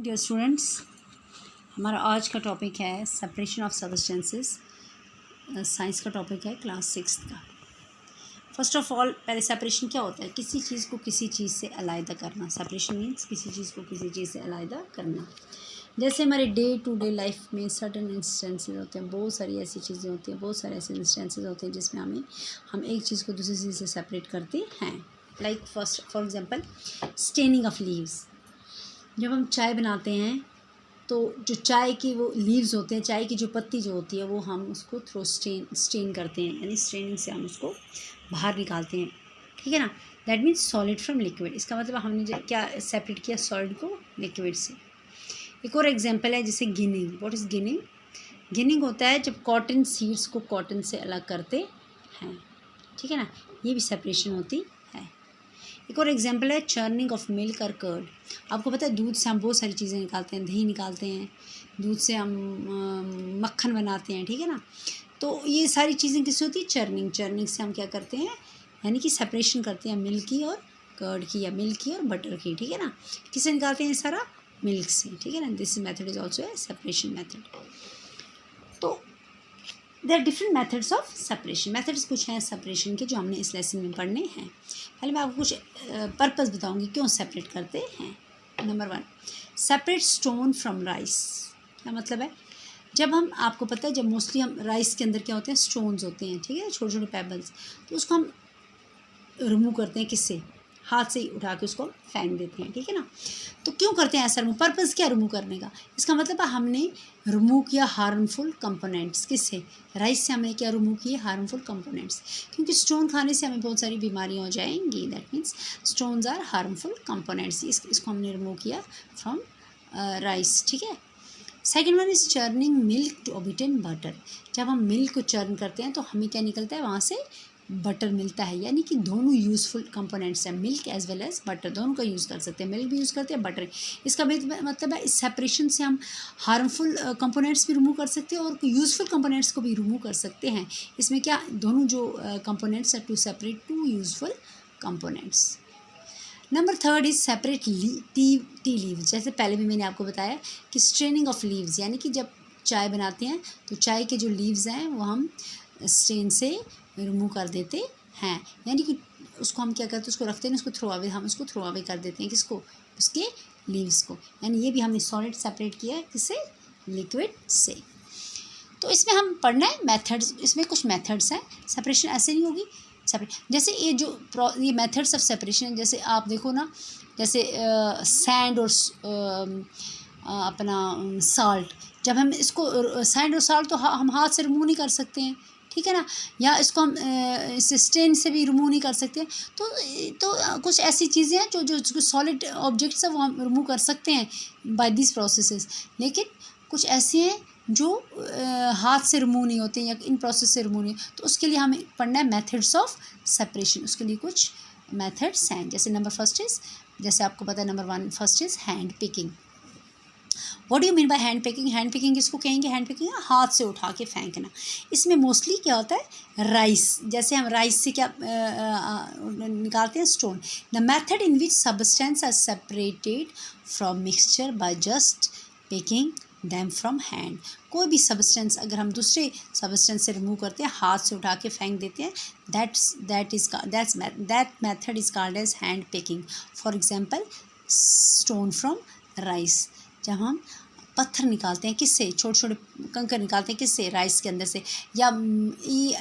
Dear students, हमारा आज का टॉपिक है सेपरेशन ऑफ सब्सटेंसेस। साइंस का टॉपिक है क्लास 6 का। फर्स्ट ऑफ ऑल, पहले सेपरेशन क्या होता है? किसी चीज़ को किसी चीज़ से अलग करना। सेपरेशन मीन्स किसी चीज़ को किसी चीज़ से अलग करना। जैसे हमारे डे टू डे लाइफ में सर्टन इंस्टेंसेस होते हैं, बहुत सारी ऐसी चीज़ें होती हैं, बहुत सारे ऐसे इंस्टेंसेस होते हैं जिसमें हम एक चीज़ को दूसरी चीज़ से सेपरेट करते हैं। Like for example staining of leaves. जब हम चाय बनाते हैं तो जो चाय की वो लीव्स होते हैं, चाय की जो पत्ती जो होती है, वो हम उसको थ्रो स्टेन करते हैं, यानी स्टेनिंग से हम उसको बाहर निकालते हैं। ठीक है ना? That means solid from liquid. इसका मतलब हमने क्या सेपरेट किया? सॉलिड को लिक्विड से। एक और एग्जांपल है जैसे ginning. What is ginning? Ginning होता है जब कॉटन सीड्स को कॉटन से अलग करते हैं। ठीक है ना? ये भी सेपरेशन होती है। एक और एग्जांपल है चर्निंग ऑफ मिल्क और कर्ड। आपको पता है दूध से हम बहुत सारी चीज़ें निकालते हैं, दही निकालते हैं, दूध से हम मक्खन बनाते हैं। ठीक है ना? तो ये सारी चीज़ें किससे होती है? चर्निंग। चर्निंग से हम क्या करते हैं, यानी कि सेपरेशन करते हैं मिल्क की और कर्ड की, या मिल्क की और बटर की। ठीक है ना? किससे निकालते हैं सारा? मिल्क से। ठीक है ना? This method is also a separation method. तो there are different methods of separation. Methods कुछ हैं सेपरेशन के जो हमने इस लेसन में पढ़ने हैं। पहले मैं आपको कुछ पर्पस बताऊंगी क्यों सेपरेट करते हैं। Number 1, separate stone from rice. क्या मतलब है? जब हम, आपको पता है, जब मोस्टली हम राइस के अंदर क्या होते हैं? स्टोन्स होते हैं। ठीक है? छोटे छोटे पेबल्स। तो उसको हम रिमूव करते हैं किससे? हाथ से ही उठा के उसको फेंक देते हैं। ठीक है ना? तो क्यों करते हैं ऐसा रिमूव? पर्पस क्या रिमूव करने का? इसका मतलब है हमने रिमूव किया हार्मफुल कंपोनेंट्स। किससे? राइस से हमने क्या रिमूव किए? Harmful components. क्योंकि स्टोन खाने से हमें बहुत सारी बीमारियां हो जाएंगी। That means stones are harmful components. इसको हमने रिमूव किया फ्रॉम राइस। ठीक है? Second one is churning milk to obtain butter. जब हम मिल्क को चर्न करते हैं तो हमें क्या निकलता है? वहाँ से बटर मिलता है। यानी कि दोनों यूज़फुल कंपोनेंट्स हैं, milk as well as butter, दोनों का यूज़ कर सकते हैं। मिल्क भी यूज़ करते हैं, बटर। इसका मतलब है इस सेपरेशन से हम हार्मफुल कंपोनेंट्स भी रिमूव कर सकते हैं और यूज़फुल कंपोनेंट्स को भी रिमूव कर सकते हैं। इसमें क्या, दोनों जो कंपोनेंट्स हैं to separate to useful components. Number 3 is separate tea leaves. जैसे पहले भी मैंने आपको बताया कि स्ट्रेनिंग ऑफ लीव्स, यानी कि जब चाय बनाते हैं तो चाय के जो लीव्स हैं वो हम स्ट्रेन से रिमूव कर देते हैं। यानी कि उसको हम क्या करते हैं? उसको रखते हैं, उसको हम उसको थ्रो अवे कर देते हैं। किसको? उसके लीव्स को। यानी ये भी हमने सॉलिड सेपरेट किया है। किससे? लिक्विड से। तो इसमें हम पढ़ना है मेथड्स। इसमें कुछ मेथड्स हैं। सेपरेशन ऐसे नहीं होगी सेपरेट। जैसे ये मेथड्स ऑफ सेपरेशन है। जैसे आप देखो ना, जैसे सैंड और अपना साल्ट। जब हम इसको सैंड और साल्ट तो हम हाथ से रिमूव नहीं कर सकते हैं। ठीक है ना? या इसको हम इस स्टेन से भी रिमूव नहीं कर सकते। तो कुछ ऐसी चीज़ें हैं जो सॉलिड ऑब्जेक्ट्स हैं वो हम रिमूव कर सकते हैं बाय दिस प्रोसेसेस। लेकिन कुछ ऐसे हैं जो हाथ से रिमूव नहीं होते या इन प्रोसेस से रिमूव नहीं। तो उसके लिए हमें पढ़ना है मेथड्स ऑफ सेपरेशन। उसके लिए कुछ मेथड्स हैं। जैसे नंबर फर्स्ट इज़, जैसे आपको पता है, number 1 first is hand picking. What do you mean by hand picking? Hand picking किसको कहेंगे? हैंड पिकिंग हाथ से उठा के फेंकना। इसमें मोस्टली क्या होता है? राइस। जैसे हम राइस से क्या निकालते हैं? Stone. The method in which substance are separated from mixture by just picking them from hand. कोई भी सब्सटेंस अगर हम दूसरे सब्सटेंस से रिमूव करते हैं, हाथ से उठा के फेंक देते हैं, that method is called as hand picking. For example stone from rice. जब हम पत्थर निकालते हैं, किससे? छोटे छोटे कंकर निकालते हैं, किससे? राइस के अंदर से। या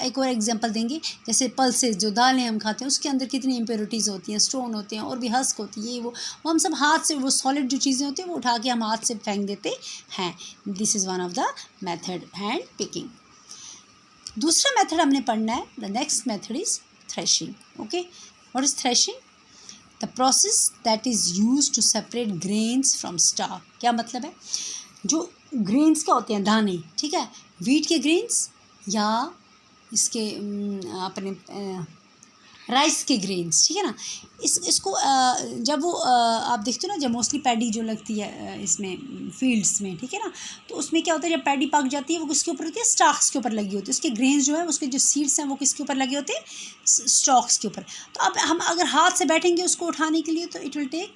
एक और एग्जांपल देंगे, जैसे पल्सेस, जो दालें हम खाते हैं उसके अंदर कितनी इम्प्योरिटीज़ होती हैं, स्टोन होते हैं और भी हस्क होती है, वो हम सब हाथ से, वो सॉलिड जो चीज़ें होती हैं वो उठा के हम हाथ से फेंक देते हैं। This is one of the method, hand picking. दूसरा मेथड हमने पढ़ना है, the next method is threshing. Okay, what is threshing? The process that is use to separate grains from starch. क्या मतलब है? जो ग्रेन्स क्या होते हैं? दाने। ठीक है? वीट के ग्रेन्स या इसके अपने राइस के ग्रेन्स। ठीक है ना? इसको जब वो आप देखते हो ना, जब मोस्टली पैडी जो लगती है इसमें फील्ड्स में, ठीक है ना, तो उसमें क्या होता है? जब पैडी पक जाती है वो किसके ऊपर होती है? स्टॉक्स के ऊपर लगी होती है। उसके ग्रेन्स जो है, उसके जो सीड्स हैं वो किसके ऊपर लगे होते हैं? स्टॉक्स के ऊपर। तो अब हम अगर हाथ से बैठेंगे उसको उठाने के लिए तो इट विल टेक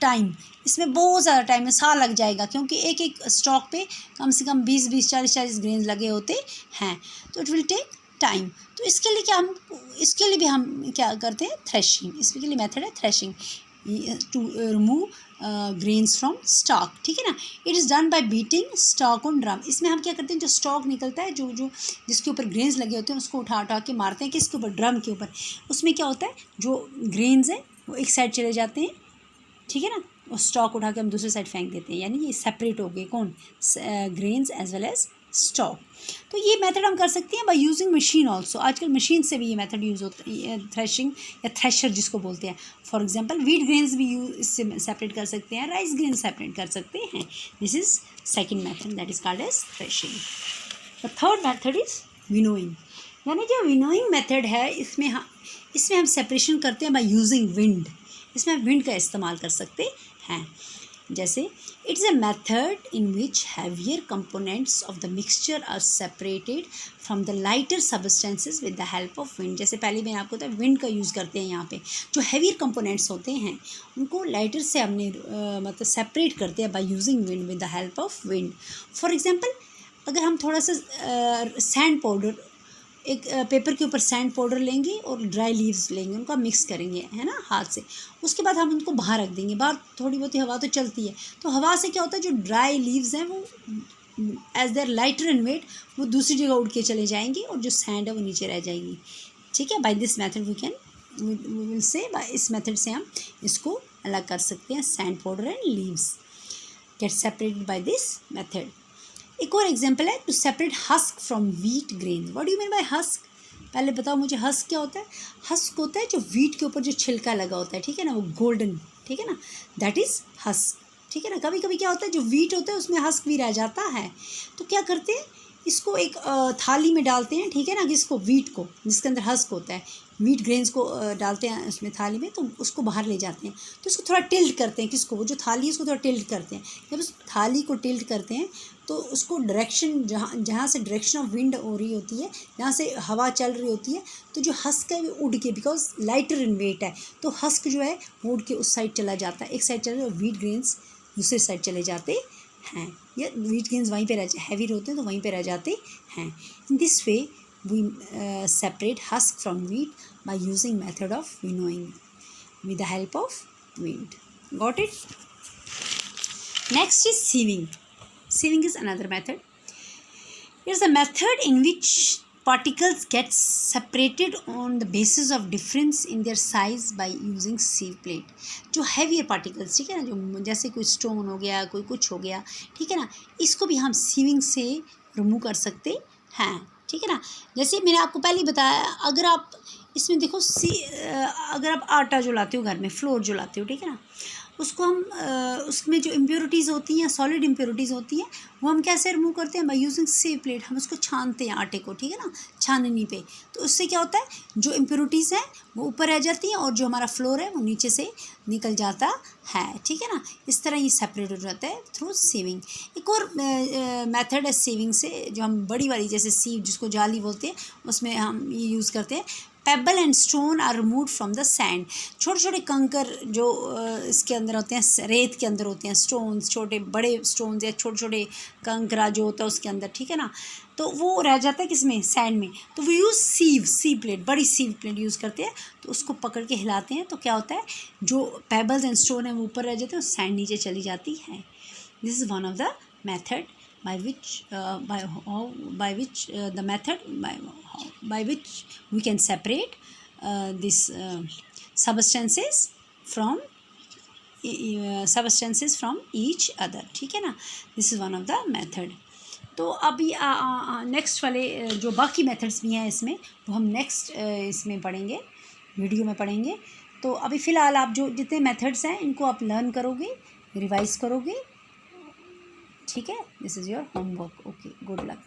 टाइम, इसमें बहुत ज़्यादा टाइम है, साल लग जाएगा, क्योंकि एक एक स्टॉक पे कम से कम 20-20, 40-40 ग्रेन्स लगे होते हैं, तो इट विल टेक टाइम। तो इसके लिए भी हम क्या करते हैं, थ्रेशिंग। इसके लिए मेथड है threshing, to remove grains from stalk, ठीक है ना। It is done by beating stalk on drum. इसमें हम क्या करते हैं, जो स्टॉक निकलता है, जो जिसके ऊपर ग्रेन्स लगे होते हैं, उसको उठा के मारते हैं किसके ऊपर, ड्रम के ऊपर। उसमें क्या होता है, जो ग्रेन्स हैं वो एक साइड चले जाते हैं, ठीक है ना, और स्टॉक उठा के हम दूसरी साइड फेंक देते हैं, यानी ये सेपरेट हो गए कौन, grains as well as stalk. तो ये मेथड हम कर सकते हैं बाय यूजिंग मशीन ऑल्सो। आजकल मशीन से भी ये मेथड यूज़ होता है, थ्रेशिंग या थ्रेशर जिसको बोलते हैं। फॉर एग्जांपल वीट ग्रेन्स भी इससे सेपरेट कर सकते हैं, राइस ग्रेन सेपरेट कर सकते हैं। This is second method that is called as threshing. The third method is winnowing, यानी जो विनोइंग मेथड है, इसमें हम सेपरेशन करते हैं बाय यूजिंग विंड। इसमें हम विंड का इस्तेमाल कर सकते हैं। जैसे it's a method in which heavier components of the mixture are separated from the lighter substances with the help of wind. जैसे पहले मैंने आपको बताया विंड का यूज़ करते हैं यहाँ पे। जो हैवियर कंपोनेंट्स होते हैं उनको लाइटर से हमने मतलब सेपरेट करते हैं by using wind with the help of wind. For example, अगर हम थोड़ा सा सैंड पाउडर, एक पेपर के ऊपर सैंड पाउडर लेंगे और ड्राई लीव्स लेंगे, उनका मिक्स करेंगे, है ना, हाथ से। उसके बाद हम उनको बाहर रख देंगे। बाहर थोड़ी बहुत हवा तो चलती है, तो हवा से क्या होता है, जो ड्राई लीव्स हैं वो as they're lighter in weight वो दूसरी जगह उड़ के चले जाएंगे, और जो सैंड है वो नीचे रह जाएगी, ठीक है। By this method we will say, इस मेथड से हम इसको अलग कर सकते हैं, sand powder and leaves get separated by this method. एक और एग्जाम्पल है, to separate husk from wheat grain. What do you mean by husk? पहले बताओ मुझे, हस्क क्या होता है? हस्क होता है जो वीट के ऊपर जो छिलका लगा होता है, ठीक है ना, वो गोल्डन, ठीक है ना, दैट इज़ हस्क, ठीक है ना। कभी कभी क्या होता है, जो वीट होता है उसमें हस्क भी रह जाता है, तो क्या करते हैं, इसको एक थाली में डालते हैं, ठीक है ना, किसको, वीट को, जिसके अंदर हस्क होता है, वीट ग्रेन्स को डालते हैं उसमें थाली में, तो उसको बाहर ले जाते हैं, तो इसको थोड़ा टिल्ट करते हैं, किसको, वो जो थाली है उसको थोड़ा टिल्ट करते हैं। जब उस थाली को टिल्ट करते हैं तो उसको डायरेक्शन, जहाँ से डायरेक्शन ऑफ विंड हो रही होती है, जहाँ से हवा चल रही होती है, तो जो हस्क है वो उड़ के, बिकॉज लाइटर इन वेट है, तो हस्क जो है वो उड़ के उस साइड चला जाता है, एक साइड चला, और वीट ग्रेन्स दूसरे साइड चले जाते हैं, या वीट ग्रेन्स वहीं पे हैवी होते हैं तो वहीं पे रह जाते हैं। In this way we separate husk from wheat by using method of winnowing with the help of wind. Got it? Next is sieving. Sieving is another method. It is a method in which particles get separated on the basis of difference in their size by using sieve plate. जो heavier particles, ठीक है ना, जो जैसे कोई stone हो गया, कोई कुछ हो गया, ठीक है ना, इसको भी हम sieving से रिमूव कर सकते हैं, ठीक है ना। जैसे मैंने आपको पहले ही बताया, अगर आप इसमें देखो, अगर आप आटा जो लाते हो घर में, फ्लोर जो लाते हो, ठीक है ना, उसको हम उसमें जो इम्प्योरिटीज़ होती हैं, सॉलिड इम्प्योरिटीज़ होती हैं, वो हम कैसे रिमूव करते हैं, बाय यूजिंग सिव प्लेट। हम उसको छानते हैं आटे को, ठीक है ना, छाननी पे, तो उससे क्या होता है, जो इम्प्योरिटीज़ हैं वो ऊपर रह जाती हैं, और जो हमारा फ्लोर है वो नीचे से निकल जाता है, ठीक है ना। इस तरह ये सेपरेट हो जाता है थ्रू सीविंग। एक और मेथड है सीविंग से, जो हम बड़ी वाली जैसे सीव जिसको जाली बोलते हैं, उसमें हम ये यूज़ करते हैं। Pebble and stone are removed from the sand. छोटे छोटे कंकर जो इसके अंदर होते हैं, रेत के अंदर होते हैं, स्टोन्स, छोटे बड़े स्टोन्स या छोटे छोटे कंकरा जो होता है उसके अंदर, ठीक है ना, तो वो रह जाता है किसमें, सैंड में। तो वो यूज़ सीव प्लेट, बड़ी सीव प्लेट यूज़ करते हैं, तो उसको पकड़ के हिलाते हैं, तो क्या होता है, जो पेबल्स एंड स्टोन है वो ऊपर रह जाते हैं, सैंड नीचे चली जाती है। This is one of the method by which we can separate this substances from each other, ठीक है ना। this is one of the method. तो अभी नेक्स्ट वाले जो बाकी मेथड्स भी हैं इसमें, वो हम नेक्स्ट इसमें पढ़ेंगे, वीडियो में पढ़ेंगे। तो अभी फ़िलहाल आप जो जितने मेथड्स हैं इनको आप लर्न करोगे, रिवाइज करोगे, ठीक है। This is your homework. Okay, good luck.